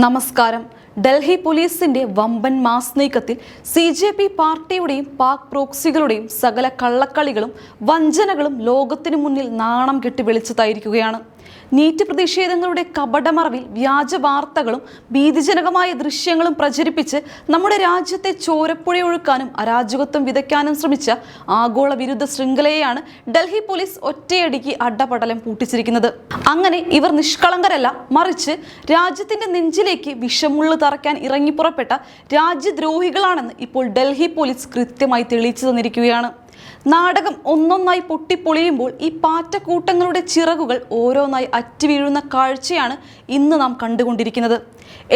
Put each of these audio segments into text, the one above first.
നമസ്കാരം. ഡൽഹി പോലീസിന്റെ വമ്പൻ മാസ് നീക്കത്തിൽ CJP പാർട്ടിയുടെയും പാക് പ്രോക്സികളുടെയും സകല കള്ളക്കളികളും വഞ്ചനകളും ലോകത്തിനു മുന്നിൽ നാണം കെട്ടി വെളിച്ചത്തായിരിക്കുകയാണ്. നീറ്റ് പ്രതിഷേധങ്ങളുടെ കപടമറവിൽ വ്യാജ വാർത്തകളും ഭീതിജനകമായ ദൃശ്യങ്ങളും പ്രചരിപ്പിച്ച് നമ്മുടെ രാജ്യത്തെ ചോരപ്പുഴയൊഴുക്കാനും അരാജകത്വം വിതയ്ക്കാനും ശ്രമിച്ച ആഗോള വിരുദ്ധ ശൃംഖലയെയാണ് ഡൽഹി പോലീസ് ഒറ്റയടിക്ക് അഡപടലം പൂട്ടിച്ചിരിക്കുന്നത്. അങ്ങനെ ഇവർ നിഷ്കളങ്കരല്ല, മറിച്ച് രാജ്യത്തിന്റെ നെഞ്ചിലേക്ക് വിഷമുള്ളു തറയ്ക്കാൻ ഇറങ്ങിപ്പുറപ്പെട്ട രാജ്യദ്രോഹികളാണെന്ന് ഇപ്പോൾ ഡൽഹി പോലീസ് കൃത്യമായി തെളിയിച്ചു തന്നിരിക്കുകയാണ്. നാടകം ഒന്നൊന്നായി പൊട്ടിപ്പൊളിയുമ്പോൾ ഈ പാറ്റക്കൂട്ടങ്ങളുടെ ചിറകുകൾ ഓരോന്നായി അറ്റുവീഴുന്ന കാഴ്ചയാണ് ഇന്ന് നാം കണ്ടുകൊണ്ടിരിക്കുന്നത്.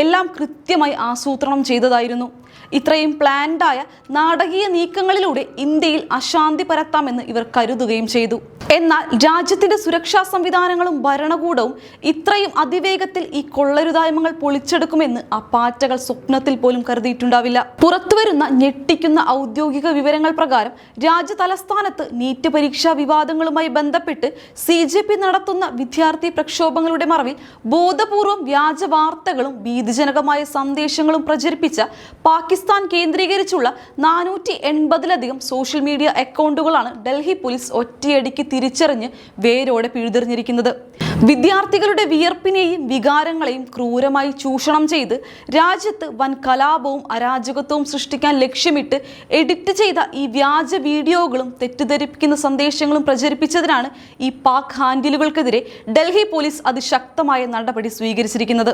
എല്ലാം കൃത്യമായി ആസൂത്രണം ചെയ്തതായിരുന്നു. ഇത്രയും പ്ലാൻഡായ നാടകീയ നീക്കങ്ങളിലൂടെ ഇന്ത്യയിൽ അശാന്തി പരത്താമെന്ന് ഇവർ കരുതുകയും ചെയ്തു. എന്നാൽ രാജ്യത്തിന്റെ സുരക്ഷാ സംവിധാനങ്ങളും ഭരണകൂടവും ഇത്രയും അതിവേഗത്തിൽ ഈ കൊള്ളരുതായ്മകൾ പൊളിച്ചെടുക്കുമെന്ന് ആ പാറ്റകൾ സ്വപ്നത്തിൽ പോലും കരുതിയിട്ടുണ്ടാവില്ല. പുറത്തുവരുന്ന ഞെട്ടിക്കുന്ന ഔദ്യോഗിക വിവരങ്ങൾ പ്രകാരം രാജ്യ തലസ്ഥാനത്ത് നീറ്റ് പരീക്ഷാ വിവാദങ്ങളുമായി ബന്ധപ്പെട്ട് CJP നടത്തുന്ന വിദ്യാർത്ഥി പ്രക്ഷോഭങ്ങളുടെ മറവിൽ ബോധപൂർവം വ്യാജ വാർത്തകളും ഭീതിജനകമായ സന്ദേശങ്ങളും പ്രചരിപ്പിച്ച പാകിസ്ഥാൻ കേന്ദ്രീകരിച്ചുള്ള 480-ലധികം സോഷ്യൽ മീഡിയ അക്കൗണ്ടുകളാണ് ഡൽഹി പോലീസ് ഒറ്റയടിക്ക് തിരിച്ചറിഞ്ഞ് വേരോടെ പിഴുതെറിഞ്ഞിരിക്കുന്നത്. വിദ്യാർത്ഥികളുടെ വിയർപ്പിനെയും വികാരങ്ങളെയും ക്രൂരമായി ചൂഷണം ചെയ്ത് രാജ്യത്ത് വൻ കലാപവും അരാജകത്വവും സൃഷ്ടിക്കാൻ ലക്ഷ്യമിട്ട് എഡിറ്റ് ചെയ്ത ഈ വ്യാജ വീഡിയോകളും തെറ്റിദ്ധരിപ്പിക്കുന്ന സന്ദേശങ്ങളും പ്രചരിപ്പിച്ചതിനാണ് ഈ പാക് ഹാൻഡിലുകൾക്കെതിരെ ഡൽഹി പോലീസ് അതിശക്തമായ നടപടി സ്വീകരിച്ചിരിക്കുന്നത്.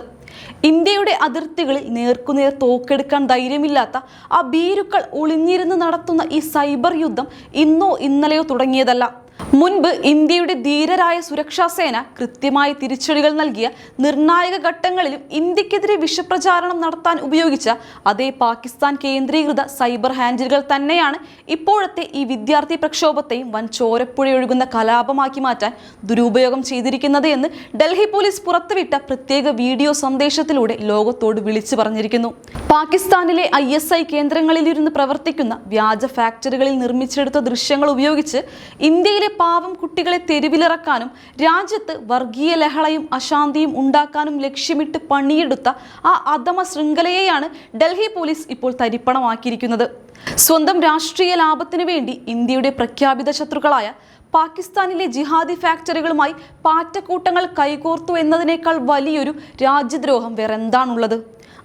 ഇന്ത്യയുടെ അതിർത്തികളിൽ നേർക്കുനേർ തോക്കെടുക്കാൻ ധൈര്യമില്ലാത്ത ആ ഭീരുക്കൾ ഒളിഞ്ഞിരുന്ന് നടത്തുന്ന ഈ സൈബർ യുദ്ധം ഇന്നോ ഇന്നലെയോ തുടങ്ങിയതല്ല. മുൻപ് ഇന്ത്യയുടെ ധീരരായ സുരക്ഷാ സേന കൃത്യമായ തിരിച്ചടികൾ നൽകിയ നിർണായക ഘട്ടങ്ങളിലും ഇന്ത്യക്കെതിരെ വിഷപ്രചാരണം നടത്താൻ ഉപയോഗിച്ച അതേ പാകിസ്ഥാൻ കേന്ദ്രീകൃത സൈബർ ഹാൻഡിലുകൾ തന്നെയാണ് ഇപ്പോഴത്തെ ഈ വിദ്യാർത്ഥി പ്രക്ഷോഭത്തെയും വൻ ചോരപ്പുഴയൊഴുകുന്ന കലാപമാക്കി മാറ്റാൻ ദുരുപയോഗം ചെയ്തിരിക്കുന്നത് എന്ന് ഡൽഹി പോലീസ് പുറത്തുവിട്ട പ്രത്യേക വീഡിയോ സന്ദേശത്തിലൂടെ ലോകത്തോട് വിളിച്ചു പറഞ്ഞിരിക്കുന്നു. പാകിസ്ഥാനിലെ ISI കേന്ദ്രങ്ങളിലിരുന്ന് പ്രവർത്തിക്കുന്ന വ്യാജ ഫാക്ടറികളിൽ നിർമ്മിച്ചെടുത്ത ദൃശ്യങ്ങൾ ഉപയോഗിച്ച് ഇന്ത്യയിലെ പാവം കുട്ടികളെ തെരുവിലിറക്കാനും രാജ്യത്ത് വർഗീയ ലഹളയും അശാന്തിയും ഉണ്ടാക്കാനും ലക്ഷ്യമിട്ട് പണിയെടുത്ത ആ അധമ ശൃംഖലയെയാണ് ഡൽഹി പോലീസ് ഇപ്പോൾ തരിപ്പണമാക്കിയിരിക്കുന്നത്. സ്വന്തം രാഷ്ട്രീയ ലാഭത്തിനു വേണ്ടി ഇന്ത്യയുടെ പ്രഖ്യാപിത ശത്രുക്കളായ പാകിസ്ഥാനിലെ ജിഹാദി ഫാക്ടറികളുമായി പാറ്റക്കൂട്ടങ്ങൾ കൈകോർത്തു എന്നതിനേക്കാൾ വലിയൊരു രാജ്യദ്രോഹം വേറെന്താണുള്ളത്?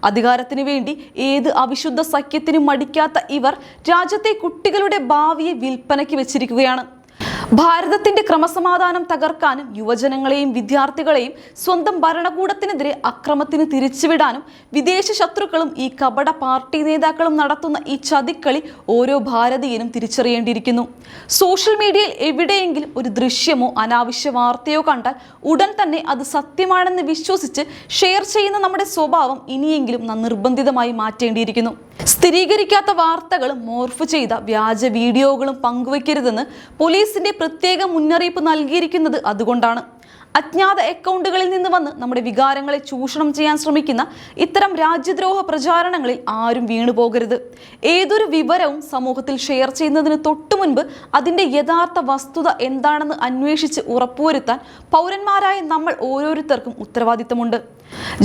അധികാരത്തിന് വേണ്ടി ഏത് അവിശുദ്ധ സഖ്യത്തിനും മടിക്കാത്ത ഇവർ രാജ്യത്തെ കുട്ടികളുടെ ഭാവിയെ വിൽപ്പനയ്ക്ക് വെച്ചിരിക്കുകയാണ്. ഭാരതത്തിന്റെ ക്രമസമാധാനം തകർക്കാനും യുവജനങ്ങളെയും വിദ്യാർത്ഥികളെയും സ്വന്തം ഭരണകൂടത്തിനെതിരെ അക്രമത്തിന് തിരിച്ചുവിടാനും വിദേശ ശത്രുക്കളും ഈ കപട പാർട്ടി നേതാക്കളും നടത്തുന്ന ഈ ചതിക്കളി ഓരോ ഭാരതീയനും തിരിച്ചറിയേണ്ടിയിരിക്കുന്നു. സോഷ്യൽ മീഡിയയിൽ എവിടെയെങ്കിലും ഒരു ദൃശ്യമോ അനാവശ്യ വാർത്തയോ കണ്ടാൽ ഉടൻ തന്നെ അത് സത്യമാണെന്ന് വിശ്വസിച്ച് ഷെയർ ചെയ്യുന്ന നമ്മുടെ സ്വഭാവം ഇനിയെങ്കിലും നിർബന്ധിതമായി മാറ്റേണ്ടിയിരിക്കുന്നു. സ്ഥിരീകരിക്കാത്ത വാർത്തകളും മോർഫ് ചെയ്ത വ്യാജ വീഡിയോകളും പങ്കുവയ്ക്കരുതെന്ന് പോലീസിന്റെ പ്രത്യേക മുന്നറിയിപ്പ് നൽകിയിരിക്കുന്നത് അതുകൊണ്ടാണ്. അജ്ഞാത അക്കൗണ്ടുകളിൽ നിന്ന് വന്ന് നമ്മുടെ വികാരങ്ങളെ ചൂഷണം ചെയ്യാൻ ശ്രമിക്കുന്ന ഇത്തരം രാജ്യദ്രോഹ പ്രചാരണങ്ങളിൽ ആരും വീണുപോകരുത്. ഏതൊരു വിവരവും സമൂഹത്തിൽ ഷെയർ ചെയ്യുന്നതിന് തൊട്ടു മുൻപ് അതിൻ്റെ യഥാർത്ഥ വസ്തുത എന്താണെന്ന് അന്വേഷിച്ച് ഉറപ്പുവരുത്താൻ പൗരന്മാരായ നമ്മൾ ഓരോരുത്തർക്കും ഉത്തരവാദിത്തമുണ്ട്.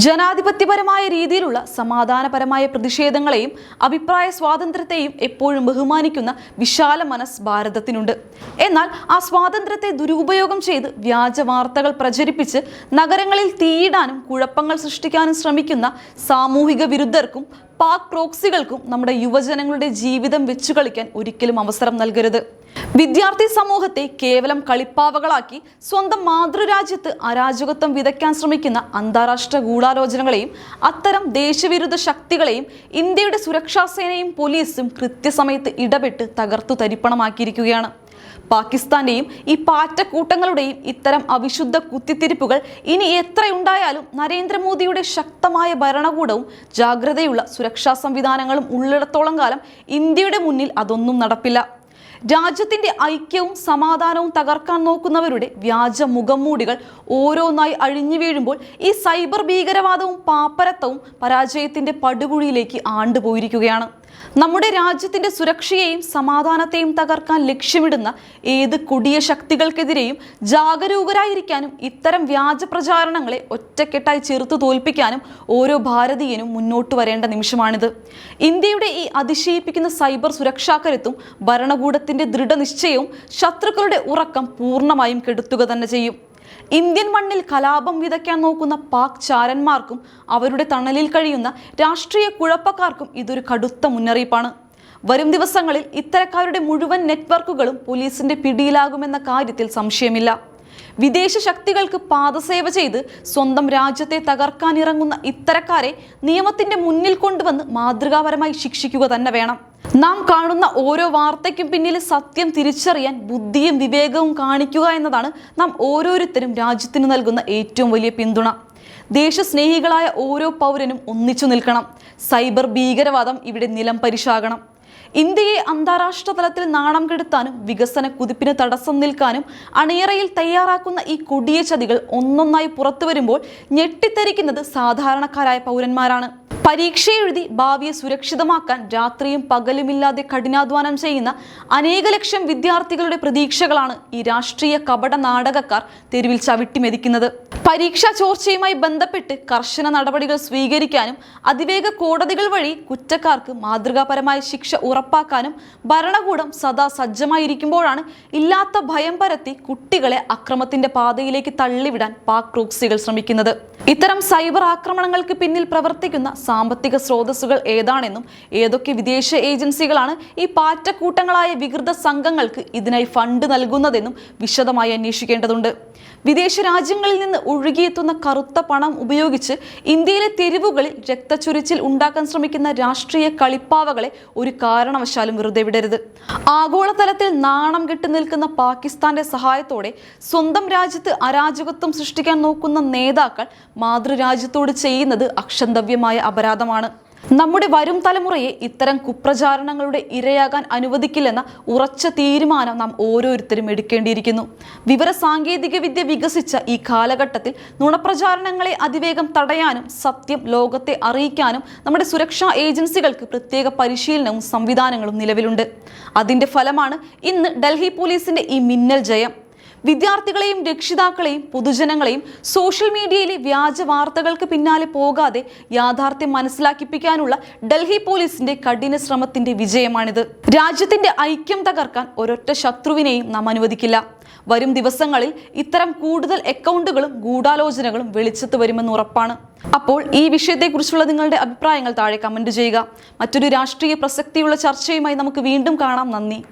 ജനാധിപത്യപരമായ രീതിയിലുള്ള സമാധാനപരമായ പ്രതിഷേധങ്ങളെയും അഭിപ്രായ സ്വാതന്ത്ര്യത്തെയും എപ്പോഴും ബഹുമാനിക്കുന്ന വിശാല മനസ്സ് ഭാരതത്തിനുണ്ട്. എന്നാൽ ആ സ്വാതന്ത്ര്യത്തെ ദുരുപയോഗം ചെയ്ത് വ്യാജ വാർത്തകൾ പ്രചരിപ്പിച്ച് നഗരങ്ങളിൽ തീയിടാനും കുഴപ്പങ്ങൾ സൃഷ്ടിക്കാനും ശ്രമിക്കുന്ന സാമൂഹിക വിരുദ്ധർക്കും പാക് പ്രോക്സികൾക്കും നമ്മുടെ യുവജനങ്ങളുടെ ജീവിതം വെച്ചു കളിക്കാൻ ഒരിക്കലും അവസരം നൽകരുത്. വിദ്യാർത്ഥി സമൂഹത്തെ കേവലം കളിപ്പാവകളാക്കി സ്വന്തം മാതൃരാജ്യത്ത് അരാജകത്വം വിതയ്ക്കാൻ ശ്രമിക്കുന്ന അന്താരാഷ്ട്ര ഗൂഢാലോചനകളെയും അത്തരം ദേശവിരുദ്ധ ശക്തികളെയും ഇന്ത്യയുടെ സുരക്ഷാ സേനയും പോലീസും കൃത്യസമയത്ത് ഇടപെട്ട് തകർത്തു തരിപ്പണമാക്കിയിരിക്കുകയാണ്. പാകിസ്ഥാന്റെയും ഈ പാറ്റക്കൂട്ടങ്ങളുടെയും ഇത്തരം അവിശുദ്ധ കുത്തിത്തിരിപ്പുകൾ ഇനി എത്രയുണ്ടായാലും നരേന്ദ്രമോദിയുടെ ശക്തമായ ഭരണകൂടവും ജാഗ്രതയുള്ള സുരക്ഷാ സംവിധാനങ്ങളും ഉള്ളിടത്തോളം കാലം ഇന്ത്യയുടെ മുന്നിൽ അതൊന്നും നടപ്പില്ല. രാജ്യത്തിന്റെ ഐക്യവും സമാധാനവും തകർക്കാൻ നോക്കുന്നവരുടെ വ്യാജ മുഖംമൂടികൾ ഓരോന്നായി അഴിഞ്ഞു വീഴുമ്പോൾ ഈ സൈബർ ഭീകരവാദവും പാപ്പരത്തവും പരാജയത്തിന്റെ പടുകുഴിയിലേക്ക് ആണ്ടുപോയിരിക്കുകയാണ്. നമ്മുടെ രാജ്യത്തിന്റെ സുരക്ഷയെയും സമാധാനത്തെയും തകർക്കാൻ ലക്ഷ്യമിടുന്ന ഏത് കൊടിയ ശക്തികൾക്കെതിരെയും ജാഗരൂകരായിരിക്കാനും ഇത്തരം വ്യാജ പ്രചാരണങ്ങളെ ഒറ്റക്കെട്ടായി ചെറുത്തു തോൽപ്പിക്കാനും ഓരോ ഭാരതീയനും മുന്നോട്ട് വരേണ്ട നിമിഷമാണിത്. ഇന്ത്യയുടെ ഈ അതിശയിപ്പിക്കുന്ന സൈബർ സുരക്ഷാ കരുത്തും ഭരണകൂടത്തിന്റെ ദൃഢനിശ്ചയവും ശത്രുക്കളുടെ ഉറക്കം പൂർണ്ണമായും കെടുത്തുക തന്നെ ചെയ്യും. ഇന്ത്യൻ മണ്ണിൽ കലാപം വിതയ്ക്കാൻ നോക്കുന്ന പാക് ചാരന്മാർക്കും അവരുടെ തണലിൽ കഴിയുന്ന രാഷ്ട്രീയ കുഴപ്പക്കാർക്കും ഇതൊരു കടുത്ത മുന്നറിയിപ്പാണ്. വരും ദിവസങ്ങളിൽ ഇത്തരക്കാരുടെ മുഴുവൻ നെറ്റ്വർക്കുകളും പോലീസിന്റെ പിടിയിലാകുമെന്ന കാര്യത്തിൽ സംശയമില്ല. വിദേശ ശക്തികൾക്ക് പാദസേവ ചെയ്ത് സ്വന്തം രാജ്യത്തെ തകർക്കാനിറങ്ങുന്ന ഇത്തരക്കാരെ നിയമത്തിന്റെ മുന്നിൽ കൊണ്ടുവന്ന് മാതൃകാപരമായി ശിക്ഷിക്കുക തന്നെ വേണം. നാം കാണുന്ന ഓരോ വാർത്തയ്ക്കും പിന്നിലെ സത്യം തിരിച്ചറിയാൻ ബുദ്ധിയും വിവേകവും കാണിക്കുക എന്നതാണ് നാം ഓരോരുത്തരും രാജ്യത്തിന് നൽകുന്ന ഏറ്റവും വലിയ പിന്തുണ. ദേശസ്നേഹികളായ ഓരോ പൗരനും ഒന്നിച്ചു നിൽക്കണം. സൈബർ ഭീകരവാദം ഇവിടെ നിലം പരിശാകണം. ഇന്ത്യയെ അന്താരാഷ്ട്ര തലത്തിൽ നാണം കെടുത്താനും വികസന കുതിപ്പിന് തടസ്സം നിൽക്കാനും അണിയറയിൽ തയ്യാറാക്കുന്ന ഈ കൊടിയ ചതികൾ ഒന്നൊന്നായി പുറത്തു വരുമ്പോൾ ഞെട്ടിത്തരിക്കുന്നത് സാധാരണക്കാരായ പൗരന്മാരാണ്. പരീക്ഷ എഴുതി ഭാവിയെ സുരക്ഷിതമാക്കാൻ രാത്രിയും പകലുമില്ലാതെ കഠിനാധ്വാനം ചെയ്യുന്ന അനേക ലക്ഷം വിദ്യാർത്ഥികളുടെ പ്രതീക്ഷകളാണ് ഈ രാഷ്ട്രീയ കപട നാടകക്കാർ തെരുവിൽ ചവിട്ടിമെതിക്കുന്നത്. പരീക്ഷാ ചോർച്ചയുമായി ബന്ധപ്പെട്ട് കർശന നടപടികൾ സ്വീകരിക്കാനും അതിവേഗ കോടതികൾ വഴി കുറ്റക്കാർക്ക് മാതൃകാപരമായ ശിക്ഷ ഉറപ്പാക്കാനും ഭരണകൂടം സദാ സജ്ജമായിരിക്കുമ്പോഴാണ് ഇല്ലാത്ത ഭയം പരത്തി കുട്ടികളെ അക്രമത്തിന്റെ പാതയിലേക്ക് തള്ളിവിടാൻ പാക് പ്രോക്സികൾ ശ്രമിക്കുന്നത്. ഇത്തരം സൈബർ ആക്രമണങ്ങൾക്ക് പിന്നിൽ പ്രവർത്തിക്കുന്ന സാമ്പത്തിക സ്രോതസ്സുകൾ ഏതാണെന്നും ഏതൊക്കെ വിദേശ ഏജൻസികളാണ് ഈ പാറ്റക്കൂട്ടങ്ങളായ വികൃത സംഘങ്ങൾക്ക് ഇതിനായി ഫണ്ട് നൽകുന്നതെന്നും വിശദമായി അന്വേഷിക്കേണ്ടതുണ്ട്. വിദേശ രാജ്യങ്ങളിൽ നിന്ന് ഒഴുകിയെത്തുന്ന കറുത്ത പണം ഉപയോഗിച്ച് ഇന്ത്യയിലെ തെരുവുകളിൽ രക്തച്ചൊരിച്ചിൽ ഉണ്ടാക്കാൻ ശ്രമിക്കുന്ന രാഷ്ട്രീയ കളിപ്പാവകളെ ഒരു കാരണവശാലും വെറുതെ വിടരുത്. ആഗോളതലത്തിൽ നാണം കെട്ടു നിൽക്കുന്ന പാകിസ്ഥാന്റെ സഹായത്തോടെ സ്വന്തം രാജ്യത്ത് അരാജകത്വം സൃഷ്ടിക്കാൻ നോക്കുന്ന നേതാക്കൾ മാതൃരാജ്യത്തോട് ചെയ്യുന്നത് അക്ഷന്തവ്യമായ അപരാധമാണ്. നമ്മുടെ വരും തലമുറയെ ഇത്തരം കുപ്രചാരണങ്ങളുടെ ഇരയാകാൻ അനുവദിക്കില്ലെന്ന ഉറച്ച തീരുമാനം നാം ഓരോരുത്തരും എടുക്കേണ്ടിയിരിക്കുന്നു. വിവര സാങ്കേതിക വിദ്യ വികസിച്ച ഈ കാലഘട്ടത്തിൽ നുണപ്രചാരണങ്ങളെ അതിവേഗം തടയാനും സത്യം ലോകത്തെ അറിയിക്കാനും നമ്മുടെ സുരക്ഷാ ഏജൻസികൾക്ക് പ്രത്യേക പരിശീലനവും സംവിധാനങ്ങളും നിലവിലുണ്ട്. അതിന്റെ ഫലമാണ് ഇന്ന് ഡൽഹി പോലീസിന്റെ ഈ മിന്നൽ ജയം. വിദ്യാർത്ഥികളെയും രക്ഷിതാക്കളെയും പൊതുജനങ്ങളെയും സോഷ്യൽ മീഡിയയിലെ വ്യാജ വാർത്തകൾക്ക് പിന്നാലെ പോകാതെ യാഥാർത്ഥ്യം മനസ്സിലാക്കിപ്പിക്കാനുള്ള ഡൽഹി പോലീസിന്റെ കഠിന ശ്രമത്തിന്റെ വിജയമാണിത്. രാജ്യത്തിന്റെ ഐക്യം തകർക്കാൻ ഒരൊറ്റ ശത്രുവിനെയും നാം അനുവദിക്കില്ല. വരും ദിവസങ്ങളിൽ ഇത്തരം കൂടുതൽ അക്കൗണ്ടുകളും ഗൂഢാലോചനകളും വെളിച്ചത്ത് വരുമെന്ന് ഉറപ്പാണ്. അപ്പോൾ ഈ വിഷയത്തെക്കുറിച്ചുള്ള നിങ്ങളുടെ അഭിപ്രായങ്ങൾ താഴെ കമന്റ് ചെയ്യുക. മറ്റൊരു രാഷ്ട്രീയ പ്രസക്തിയുള്ള ചർച്ചയുമായി നമുക്ക് വീണ്ടും കാണാം. നന്ദി.